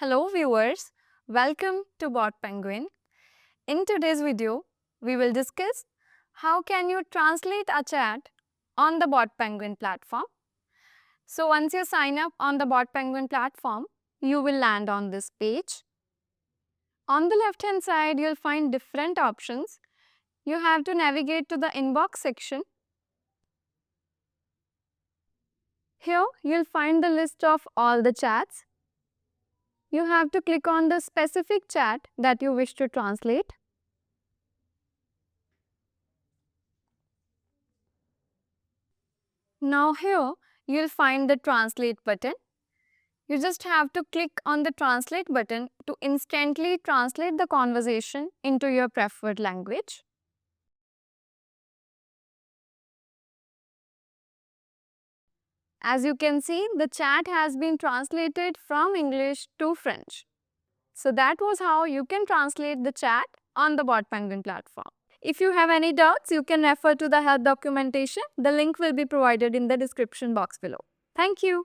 Hello viewers, welcome to BotPenguin. In today's video, we will discuss how can you translate a chat on the BotPenguin platform. So once you sign up on the BotPenguin platform, you will land on this page. On the left hand side, you'll find different options. You have to navigate to the inbox section. Here, you'll find the list of all the chats. You have to click on the specific chat that you wish to translate. Now here, you'll find the translate button. You just have to click on the translate button to instantly translate the conversation into your preferred language. As you can see, the chat has been translated from English to French. So that was how you can translate the chat on the BotPenguin platform. If you have any doubts, you can refer to the help documentation. The link will be provided in the description box below. Thank you.